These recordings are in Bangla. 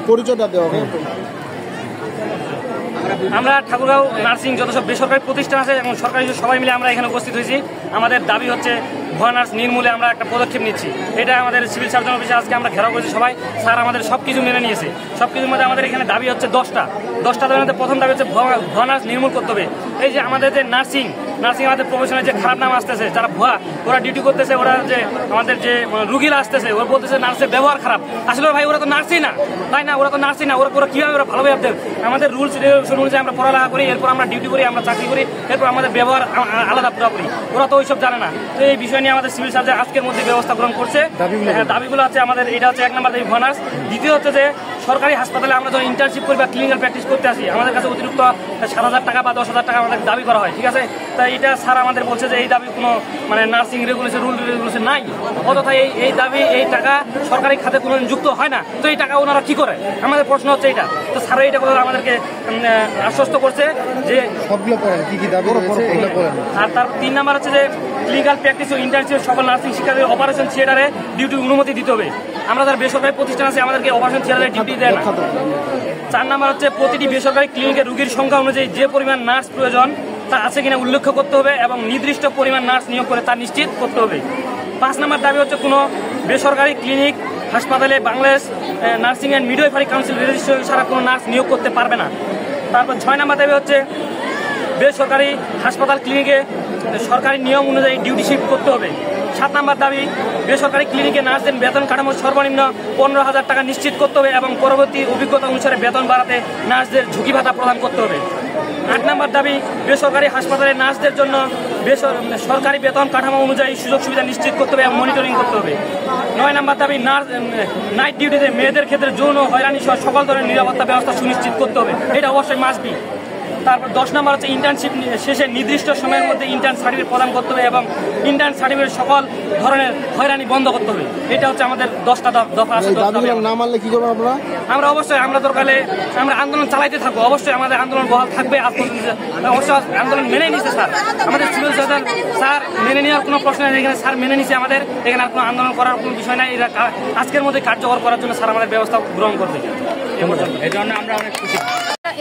পরিচয়টা দেওয়া হবে। আমরা ঠাকুরগাঁও নার্সিং যত সব বেসরকারি প্রতিষ্ঠান আছে এবং সরকারি সবাই মিলে আমরা এখানে উপস্থিত হয়েছি। আমাদের দাবি হচ্ছে ভুয়া নার্স নির্মূলে আমরা একটা পদক্ষেপ নিচ্ছি। এটা আমাদের সিভিল সার্জন অফিসে আজকে আমরা ঘেরাও করেছি সবাই। স্যার আমাদের সব কিছু মেনে নিয়েছে। সব কিছুর মধ্যে আমাদের এখানে দাবি হচ্ছে 10টা দাবির মধ্যে প্রথম দাবি হচ্ছে ভুয়া নার্স নির্মূল করতে হবে। এই যে আমাদের যে নার্সিং আমাদের প্রফেশনের যে খারাপ নাম আসতেছে, যারা ভুয়া ওরা ডিউটি করতেছে, ওরা যে আমাদের যে রুগীরা আসতেছে ওরা বলতেছে নার্সের ব্যবহার খারাপ। আসলে ভাই ওরা তো নার্সই না, তাই না? ওরা তো নার্সই না। ওরা কিভাবে ওরা ভালোভাবে ভাবতে? আমাদের রুলস রেগুলেশন অনুযায়ী আমরা পড়ালেখা করি, এরপর আমরা ডিউটি করি, আমরা চাকরি করি, এরপর আমাদের ব্যবহার আলাদা পুরোপুরি। ওরা তো ওইসব জানে না। তো এই বিষয় নিয়ে আমাদের সিভিল সার্জন আজকের মধ্যে ব্যবস্থা গ্রহণ করছে। দাবিগুলো আছে আমাদের, এটা হচ্ছে 1 নম্বর দাবি ভুয়া নার্স। দ্বিতীয় হচ্ছে যে সরকারি হাসপাতালে আমরা যখন ইন্টার্নশিপ করি বা ক্লিনিক্যাল প্র্যাকটিস করতে আসি, আমাদের কাছে অতিরিক্ত 7,000 টাকা বা 10,000 টাকা আমাদের দাবি করা হয়, ঠিক আছে? তাই এটা স্যার আমাদের বলছে যে এই দাবি কোনো নার্সিং রেগুলেশন রুল রেগুলেশন নাই, অযথা এই দাবি এই টাকা সরকারি খাতে কোনো যুক্ত হয় না। তো এই টাকা ওনারা কি করে? আমাদের প্রশ্ন হচ্ছে এটা। তো স্যার এইটা আমাদেরকে আশ্বস্ত করছে যে আর তার 3 নম্বর হচ্ছে যে ক্লিনিক্যাল প্র্যাকটিস ও ইন্টার্নশিপ সকল নার্সিং শিক্ষার্থীদের অপারেশন থিয়েটারে ডিউটির অনুমতি দিতে হবে। আমরা যারা বেসরকারি প্রতিষ্ঠান আছে আমাদেরকে অপারেশন থিয়েটারে ডিউটি দেয় না। 4 নম্বর হচ্ছে প্রতিটি বেসরকারি ক্লিনিকে রোগীর সংখ্যা অনুযায়ী যে পরিমাণ নার্স প্রয়োজন তা আছে কিনা উল্লেখ করতে হবে এবং নির্দিষ্ট পরিমাণ নার্স নিয়োগ করে তা নিশ্চিত করতে হবে। 5 নম্বর দাবি হচ্ছে কোনো বেসরকারি ক্লিনিক হাসপাতালে Bangladesh nursing and midwifery council registration ছাড়া কোনো নার্স নিয়োগ করতে পারবে না। তারপর 6 নম্বর দাবি হচ্ছে বেসরকারি হাসপাতাল ক্লিনিকে সরকারি নিয়ম অনুযায়ী ডিউটি শিফট করতে হবে। 7 নম্বর দাবি বেসরকারি ক্লিনিকে নার্সদের বেতন কাঠামো সর্বনিম্ন 15,000 টাকা নিশ্চিত করতে হবে এবং পরবর্তী অভিজ্ঞতা অনুসারে বেতন বাড়াতে নার্সদের ঝুঁকি ভাতা প্রদান করতে হবে। 8 নম্বর দাবি বেসরকারি হাসপাতালে নার্সদের জন্য সরকারি বেতন কাঠামো অনুযায়ী সুযোগ সুবিধা নিশ্চিত করতে হবে এবং মনিটরিং করতে হবে। 9 নম্বর দাবি নাইট ডিউটিতে মেয়েদের ক্ষেত্রে যৌন হয়রানি সহ সকল ধরনের নিরাপত্তা ব্যবস্থা সুনিশ্চিত করতে হবে। এটা অবশ্যই মাস্ট বি। তারপর 10 নম্বর হচ্ছে ইন্টার্নশিপ শেষে নির্দিষ্ট সময়ের মধ্যে ইন্টার্ন সার্টিফিকেট প্রদান করতে হবে এবং ইন্টার্ন সার্টিফিকেট সকল ধরনের হয়রানি বন্ধ করতে হবে। এটা হচ্ছে আমাদের 10টা দফা আছে। না মানলে কি করবো আমরা অবশ্যই আমরা দরকারে আমরা আন্দোলন চালাইতে থাকবো। অবশ্যই আমাদের আন্দোলন বহাল থাকবে। অবশ্যই আন্দোলন মেনে নিচ্ছে স্যার, আমাদের সিভিল সার্জন স্যার মেনে নেওয়ার কোনো প্রশ্ন নেই। এখানে স্যার মেনে নিচ্ছে আমাদের, এখানে আর কোনো আন্দোলন করার কোনো বিষয় নাই। এরা আজকের মধ্যে কার্যকর করার জন্য স্যার আমাদের ব্যবস্থা গ্রহণ করবে। এই জন্য আমরা অনেক খুশি।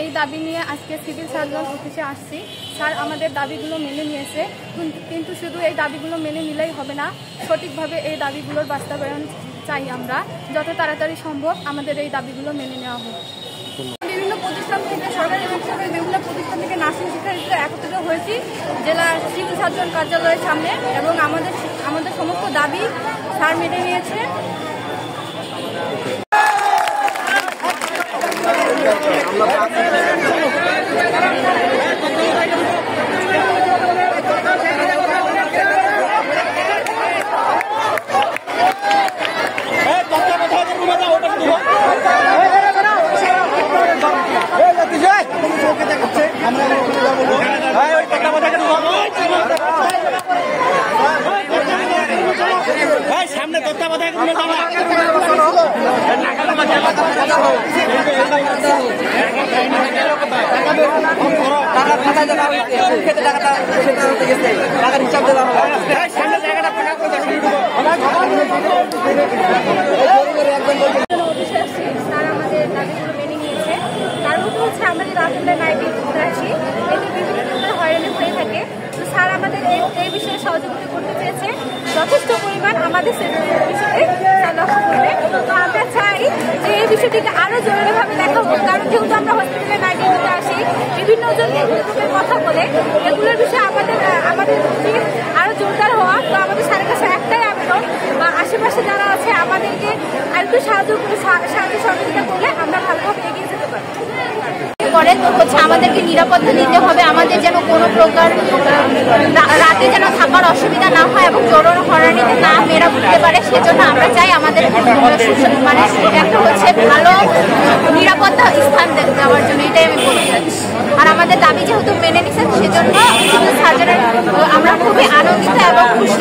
এই দাবি নিয়ে আজকে সিভিল সার্জন অফিসে আসছি। স্যার আমাদের দাবিগুলো মেনে নিয়েছে, কিন্তু শুধু এই দাবিগুলো মেনে নিলেই হবে না, সঠিকভাবে এই দাবিগুলোর বাস্তবায়ন চাই। আমরা যত তাড়াতাড়ি সম্ভব আমাদের এই দাবিগুলো মেনে নেওয়া হোক। বিভিন্ন প্রতিষ্ঠান থেকে সরকারি এবং বেসরকারি বিভিন্ন প্রতিষ্ঠান থেকে নার্সিং শিক্ষার্থীরা একত্রিত হয়েছি জেলা সিভিল সার্জন কার্যালয়ের সামনে এবং আমাদের সমস্ত দাবি স্যার মেনে নিয়েছে। সামনে তত্ত্বাবধায়ক হিসাব দেওয়া স্যার আমাদের দাবিগুলো মেনে নিয়েছে। কারণ হচ্ছে আমাদের রাতে নাইটে ঘুরতে আসি, এতে বিভিন্ন ধরনের হয়রানি হয়ে থাকে। তো স্যার আমাদের এই বিষয়ে সহযোগিতা করতে চেয়েছে যথেষ্ট পরিমাণ। আমাদের বিষয়ে স্যার লক্ষ্য করবে। তো আমরা চাই যে এই বিষয়টিকে আরও জরুরিভাবে দেখা হোক। কারণ যেহেতু আমরা হসপিটালে নাইটে ঘুরতে আসি, বিভিন্ন জন গ্রুপের কথা বলে এগুলোর বিষয়ে আমাদের আরও জোরদার হওয়া। তো আমাদের স্যারের কাছে একটাই আবেদন, বা আশেপাশে যারা আছে আমাদেরকে আরেকটু সাহায্য সহযোগিতা করলে আমরা ভালোভাবে এগিয়ে যেতে পারি। করে তো হচ্ছে আমাদেরকে নিরাপত্তা দিতে হবে, আমাদের যেন কোনো প্রকার রাতে যেন থাকার অসুবিধা না হয় এবং জোরালো হয়রানিতে না মেয়েরা ভুগতে পারে। সেজন্য আমরা চাই আমাদের মানে একটা হচ্ছে ভালো নিরাপত্তা স্থান দেওয়ার জন্য, এটাই আমি বলতে চাচ্ছি। আর আমাদের দাবি যেহেতু মেনে নিচ্ছেন সেজন্য সিভিল সার্জনের আমরা খুবই আনন্দিত এবং খুশি।